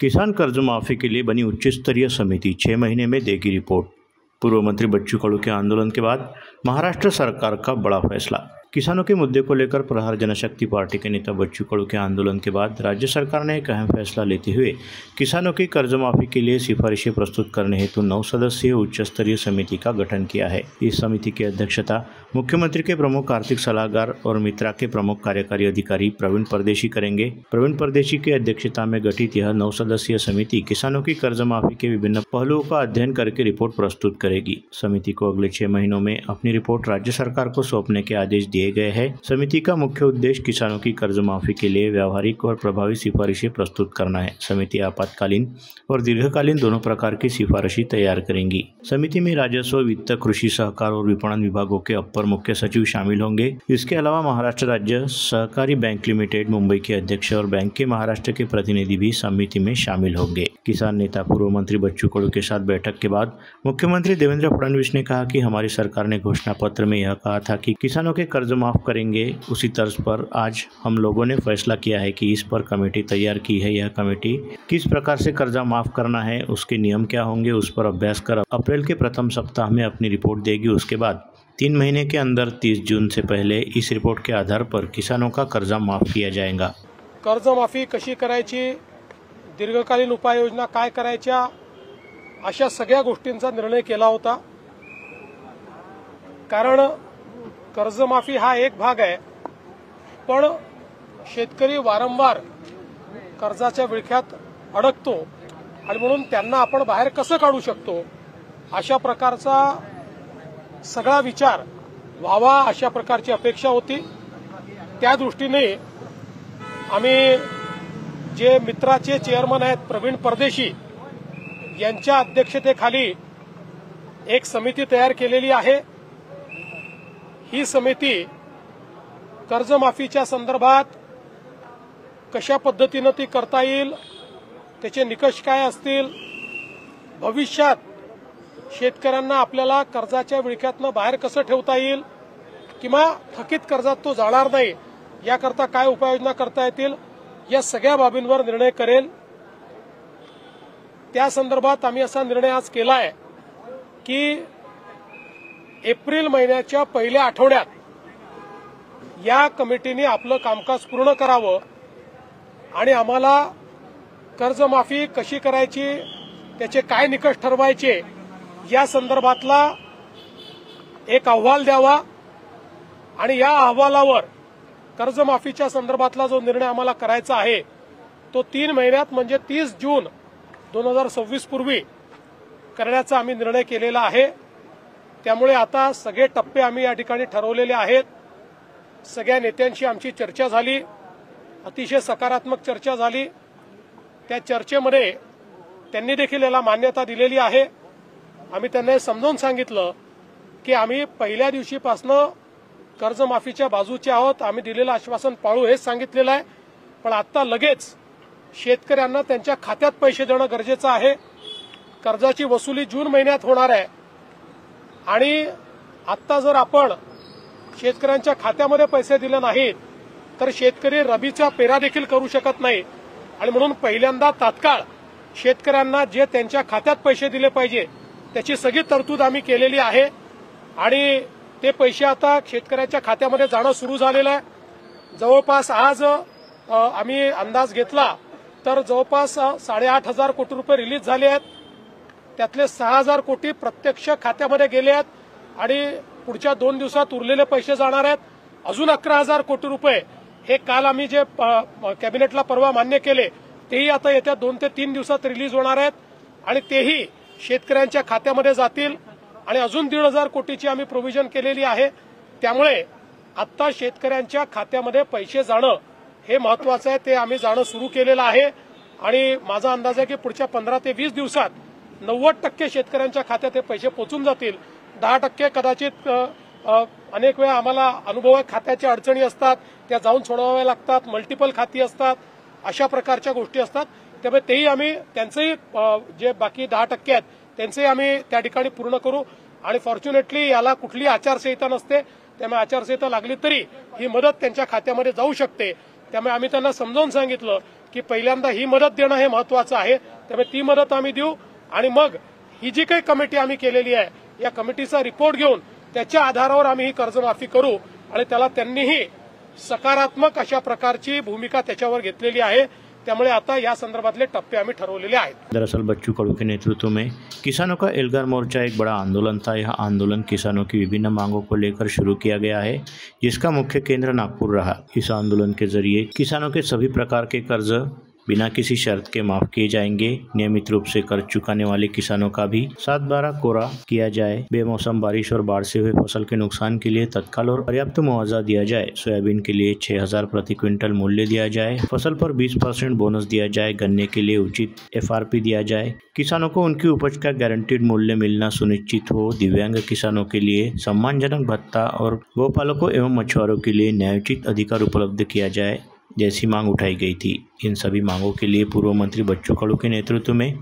किसान कर्ज माफी के लिए बनी उच्च स्तरीय समिति 6 महीने में देगी रिपोर्ट। पूर्व मंत्री बच्चू कडू के आंदोलन के बाद महाराष्ट्र सरकार का बड़ा फैसला। किसानों के मुद्दे को लेकर प्रहार जनशक्ति पार्टी के नेता बच्चू कडू के आंदोलन के बाद राज्य सरकार ने एक अहम फैसला लेते हुए किसानों की कर्ज माफी के लिए सिफारिशें प्रस्तुत करने हेतु 9 सदस्यीय उच्च स्तरीय समिति का गठन किया है। इस समिति की अध्यक्षता मुख्यमंत्री के प्रमुख आर्थिक सलाहकार और मित्रा के प्रमुख कार्यकारी अधिकारी प्रवीण परदेशी करेंगे। प्रवीण परदेशी की अध्यक्षता में गठित यह 9 सदस्यीय समिति किसानों की कर्ज माफी के विभिन्न पहलुओं का अध्ययन करके रिपोर्ट प्रस्तुत करेगी। समिति को अगले 6 महीनों में अपनी रिपोर्ट राज्य सरकार को सौंपने के आदेश दिए गए हैं। समिति का मुख्य उद्देश्य किसानों की कर्ज माफी के लिए व्यावहारिक और प्रभावी सिफारिशें प्रस्तुत करना है। समिति आपातकालीन और दीर्घकालीन दोनों प्रकार की सिफारिशें तैयार करेंगी। समिति में राजस्व, वित्त, कृषि, सहकार और विपणन विभागों के अपर मुख्य सचिव शामिल होंगे। इसके अलावा महाराष्ट्र राज्य सहकारी बैंक लिमिटेड मुंबई के अध्यक्ष और बैंक के महाराष्ट्र के प्रतिनिधि भी समिति में शामिल होंगे। किसान नेता पूर्व मंत्री बच्चू कडू के साथ बैठक के बाद मुख्यमंत्री देवेंद्र फडणवीस ने कहा कि हमारी सरकार ने घोषणा पत्र में यह कहा था कि किसानों के कर्ज माफ करेंगे। उसी तर्ज पर आज हम लोगों ने फैसला किया है कि इस पर कमेटी तैयार की है। यह कमेटी किस प्रकार से कर्जा माफ करना है, उसके नियम क्या होंगे, उस पर अभ्यास कर अप्रैल के प्रथम सप्ताह में अपनी रिपोर्ट देगी। उसके बाद 3 महीने के अंदर 30 जून से पहले इस रिपोर्ट के आधार पर किसानों का कर्जा माफ किया जाएगा। कर्जमाफी कशी करायची, दीर्घकालीन उपाययोजना काय करायच्या, अशा सगळ्या गोष्टींचा निर्णय केला होता। कारण कर्जमाफी हा एक भाग आहे, पण शेतकरी वारंवार कर्जाच्या विळख्यात अडकतो आणि म्हणून त्यांना आपण बाहेर कसं काढू शकतो अशा प्रकारचा सगळा विचार व्हावा अशा प्रकारची अपेक्षा होती। त्या दृष्टीने आम्ही जे मित्राचे चेअरमन आहेत प्रवीण परदेशी यांच्या अध्यक्षतेखाली एक समिती तयार केलेली आहे। ही समिती कर्जमाफीच्या संदर्भात कशा पद्धतीने ती करता येईल, त्याचे निकष काय असतील, भविष्यात शेतकऱ्यांना आपल्याला कर्जाच्या विळख्यातून बाहेर कसं ठेवता येईल किंवा थकीत कर्जात तो जाणार नाही याकरता काय उपाययोजना करता येतील, या सगळ्या बाबींवर निर्णय करेल। त्या संदर्भात आम्ही असा निर्णय आज केला आहे की एप्रिल महिन्याच्या पहिल्या आठवड्यात या कमिटीने आपलं कामकाज पूर्ण करावं आणि आम्हाला कर्जमाफी कशी करायची, त्याचे काय निकष ठरवायचे या संदर्भातला एक अहवाल द्यावा आणि या अहवालावर कर्जमाफीच्या संदर्भातला जो निर्णय आम्हाला करायचा आहे तो 3 महिन्यात म्हणजे 30 जून 2026 पूर्वी करण्याचा आम्ही निर्णय केलेला आहे। त्यामुळे आता सगळे टप्पे आम्ही या ठिकाणी ठरवलेले आहेत। सगळ्या नेत्यांशी आमची चर्चा झाली, अतिशय सकारात्मक चर्चा झाली। त्या चर्चेमध्ये त्यांनी देखील याला मान्यता दिलेली आहे। आम्ही त्यांना समजावून सांगितलं की आम्ही पहिल्या दिवशीपासून कर्जमाफीच्या बाजूचे आहोत, आम्ही दिलेलं आश्वासन पाळू हेच सांगितलेलं आहे। पण आता लगेच शेतकऱ्यांना त्यांच्या खात्यात पैसे देणं गरजेचं आहे। कर्जाची वसुली जून महिन्यात होणार आहे आणि आता जर आपण शेतकऱ्यांच्या खात्यामध्ये पैसे दिले नाहीत तर शेतकरी रबीचा पेरा देखील करू शकत नाही आणि म्हणून पहिल्यांदा तात्काळ शेतकऱ्यांना जे त्यांच्या खात्यात पैसे दिले पाहिजे त्याची सगळी तरतूद आम्ही केलेली आहे आणि ते पैसे आता शेतकऱ्यांच्या खात्यामध्ये जाणं सुरू झालेलं आहे। जवळपास आज आम्ही अंदाज घेतला तर जवळपास 8,500 कोटी रुपये रिलीज झाले आहेत। त्यातले 6,000 कोटी प्रत्यक्ष खात्यामध्ये गेले आहेत आणि पुढच्या 2 दिवसात उरलेले पैसे जाणार आहेत। अजून 11,000 कोटी रुपये हे काल आम्ही जे कॅबिनेटला परवा मान्य केले तेही आता येत्या 2 ते 3 दिवसात रिलीज होणार आहेत आणि तेही शेतकऱ्यांच्या खात्यामध्ये जातील आणि अजून 1,500 कोटीची आम्ही प्रोव्हिजन केलेली आहे। त्यामुळे आता शेतकऱ्यांच्या खात्यामध्ये पैसे जाणं हे महत्वाचं आहे, ते आम्ही जाणं सुरू केलेलं आहे आणि माझा अंदाज आहे की पुढच्या 15 ते 20 दिवसात 90% शेतकऱ्यांच्या खात्यात हे पैसे पोहोचून जातील। 10% कदाचित अनेक वेळा आम्हाला अनुभव खात्याच्या अडचणी असतात, त्या जाऊन सोडवाव्या लागतात, मल्टिपल खाती असतात, अशा प्रकारच्या गोष्टी असतात। त्यामुळे तेही आम्ही त्यांचेही जे बाकी 10% आहेत त्यांचेही आम्ही त्या ठिकाणी पूर्ण करू आणि फॉर्च्युनेटली याला कुठली आचारसंहिता नसते, त्यामुळे आचारसंहिता लागली तरी ही मदत त्यांच्या खात्यामध्ये जाऊ शकते। त्यामुळे आम्ही त्यांना समजावून सांगितलं की पहिल्यांदा ही मदत देणं हे महत्वाचं आहे, त्यामुळे ती मदत आम्ही देऊ आणि मग ही जी काही कमिटी आम्ही केलेली आहे या कमिटीचा रिपोर्ट घेऊन त्याच्या आधारावर आम्ही ही कर्जमाफी करू आणि त्याला त्यांनीही सकारात्मक अशा प्रकारची भूमिका त्याच्यावर घेतलेली आहे। त्यामुळे आता या संदर्भातले टप्पे आम्ही ठरवलेले आहेत। दरअसल बच्चू कडू के नेतृत्व में किसानों का एल्गार मोर्चा एक बड़ा आंदोलन था। यह आंदोलन किसानों की विभिन्न मांगों को लेकर शुरू किया गया है, जिसका मुख्य केंद्र नागपुर रहा। इस आंदोलन के जरिए किसानों के सभी प्रकार के कर्ज बिना किसी शर्त के माफ किए जाएंगे। नियमित रूप से कर्ज चुकाने वाले किसानों का भी 7/12 कोरा किया जाए। बेमौसम बारिश और बाढ़ से हुए फसल के नुकसान के लिए तत्काल और पर्याप्त मुआवजा दिया जाए। सोयाबीन के लिए 6,000 प्रति क्विंटल मूल्य दिया जाए। फसल पर 20% बोनस दिया जाए। गन्ने के लिए उचित FRP दिया जाए। किसानों को उनकी उपज का गारंटीड मूल्य मिलना सुनिश्चित हो। दिव्यांग किसानों के लिए सम्मानजनक भत्ता और गोपालकों एवं मछुआरों के लिए न्यायोचित अधिकार उपलब्ध किया जाए जैसी मांग उठाई गई थी। इन सभी मांगों के लिए पूर्व मंत्री बच्चू कडू के नेतृत्व में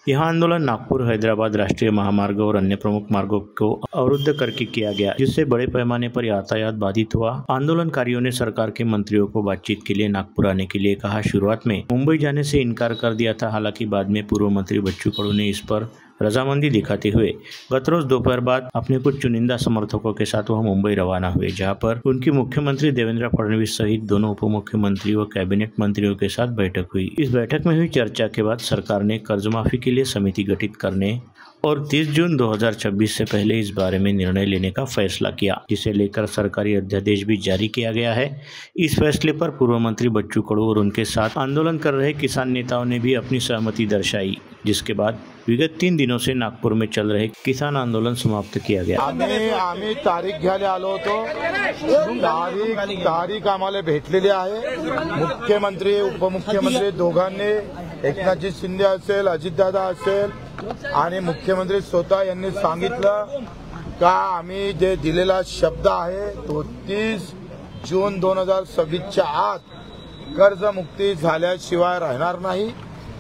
यह आंदोलन नागपुर हैदराबाद राष्ट्रीय महामार्ग और अन्य प्रमुख मार्गों को अवरुद्ध करके किया गया, जिससे बड़े पैमाने पर यातायात बाधित हुआ। आंदोलनकारियों ने सरकार के मंत्रियों को बातचीत के लिए नागपुर आने के लिए कहा। शुरुआत में मुंबई जाने से इनकार कर दिया था, हालांकि बाद में पूर्व मंत्री बच्चू कडू ने इस पर रजामंदी दिखाते हुए गत रोज दोपहर बाद अपने कुछ चुनिंदा समर्थकों के साथ वह मुंबई रवाना हुए, जहां पर उनकी मुख्यमंत्री देवेंद्र फडणवीस सहित दोनों उप मुख्यमंत्री व कैबिनेट मंत्रियों के साथ बैठक हुई। इस बैठक में हुई चर्चा के बाद सरकार ने कर्जमाफी के लिए समिति गठित करने और 30 जून 2026 से पहले इस बारे में निर्णय लेने का फैसला किया, जिसे लेकर सरकारी अध्यादेश भी जारी किया गया है। इस फैसले पर पूर्व मंत्री बच्चू कडू और उनके साथ आंदोलन कर रहे किसान नेताओं ने भी अपनी सहमति दर्शाई, जिसके बाद विगत 3 दिनों से नागपुर में चल रहे किसान आंदोलन समाप्त किया गया। आम्ही तारीख घ्यायला आलो होतो। तारीख आम्हाला भेटलेली आहे। मुख्यमंत्री उपमुख्यमंत्री दोघांनी, एकनाथजी शिंदे असेल, अजितदादा असेल आणि मुख्यमंत्री स्वतः यांनी सांगितलं का आम्ही जे दिलेला शब्द आहे तो 30 जून 2026च्या आत कर्जमुक्ती झाल्याशिवाय राहणार नाही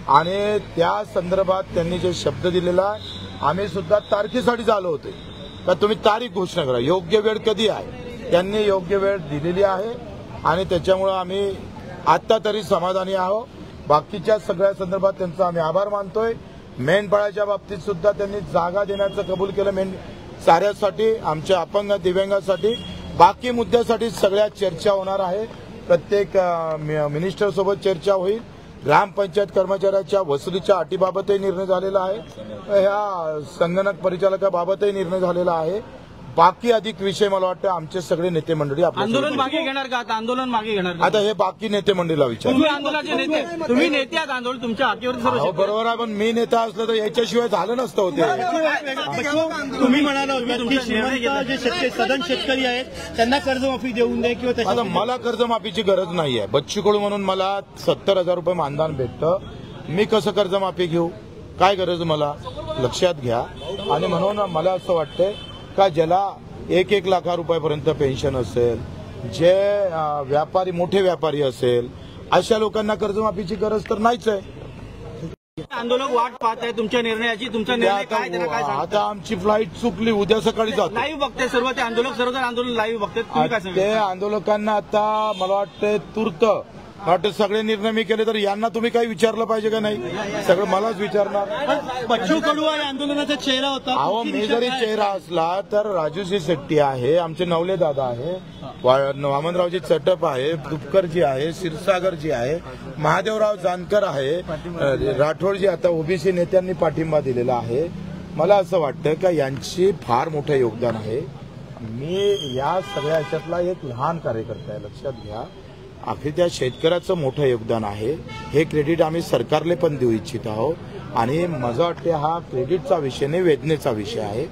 आणि त्या संदर्भात त्यांनी जे शब्द दिलेला आम्ही सुद्धा तारखेसाठी आलो होते का तुम्ही तारीख घोषणा करा, योग्य वेळ कधी आहे, त्यांनी योग्य वेळ दिलेली आहे आणि त्याच्यामुळे आम्ही आता तरी समाधानी आहोत। बाकीच्या सगळ्या संदर्भात त्यांचा आम्ही आभार मानतोय। मेंढपाळाच्या बाबतीत सुद्धा त्यांनी जागा देण्याचं कबूल केलं, साऱ्यासाठी, आमच्या अपंग दिव्यांगासाठी, बाकी मुद्द्यासाठी सगळ्या चर्चा होणार आहे। प्रत्येक मिनिस्टर सोबत चर्चा होईल। ग्रामपंचायत कर्मचाऱ्याच्या वसुलीच्या अटीबाबतही निर्णय झालेला आहे। ह्या संगणक परिचालकाबाबतही निर्णय झालेला आहे। बाकी अधिक विषय मला वाटतं आमचे सगळे नेते मंडळी आंदोलन मागे घेणार का? आता आंदोलन मागे घेणार का? आता हे बाकी नेते मंडळीला विचार। तुम्ही आंदोलनाचे नेते, तुम्ही नेते आहात, आंदोलन तुमच्या हातीवर सर्व बरोबर आहे, पण मी नेता असलं तर याच्याशिवाय झालं नसतं होते। तुम्ही म्हणाला की श्रीमंत जे सदन शेतकरी आहेत त्यांना कर्जमाफी देऊन द्या किंवा आता मला कर्जमाफीची गरज नाही आहे। बच्चू कडू म्हणून मला 70,000 रुपये मानधन भेटतं, मी कसं कर्जमाफी घेऊ? काय गरज मला लक्षात घ्या। आणि म्हणून मला असं वाटतं का ज्याला 1-1 लाख रुपयापर्यंत पेन्शन असेल, जे व्यापारी मोठे व्यापारी असेल, अशा लोकांना कर्जमाफीची गरज तर नाहीच आहे। आंदोलक वाट पाहत आहे तुमच्या निर्णयाची, तुमचा निर्णय काय त्याला काय सांगता? आता आमची फ्लाईट चुकली, उद्या सकाळी जातो। लाईव्ह बघते सर्व ते आंदोलक, सर्वजण आंदोलन लाईव्ह बघतात, तुम्ही काय सांगता? ते आंदोलकांना आता मला वाटतं तूर्त वाटतं सगळे निर्णय मी केले तर यांना तुम्ही काही विचारलं पाहिजे का नाही? सगळं मलाच विचारणार। बच्चू कडू आणि आंदोलनाचा चेहरा होता। अहो मी जरी चेहरा असला तर राजूजी शेट्टी आहे, आमचे नवले दादा आहे, वामनरावजी चटप आहे, दुपकरजी आहे, क्षीरसागरजी आहे, महादेवराव जानकर आहे, राठोडजी, आता ओबीसी नेत्यांनी पाठिंबा दिलेला आहे। मला असं वाटतं का यांची फार मोठं योगदान आहे। मी या सगळ्या ह्याच्यातला एक लहान कार्यकर्ता आहे, लक्षात घ्या। अखेर त्या शेतकऱ्याचं मोठं योगदान आहे, हे क्रेडिट आम्ही सरकारला पण देऊ इच्छित आहोत। आणि माझं वाटते हा क्रेडिटचा विषय नाही, वेदनेचा विषय आहे।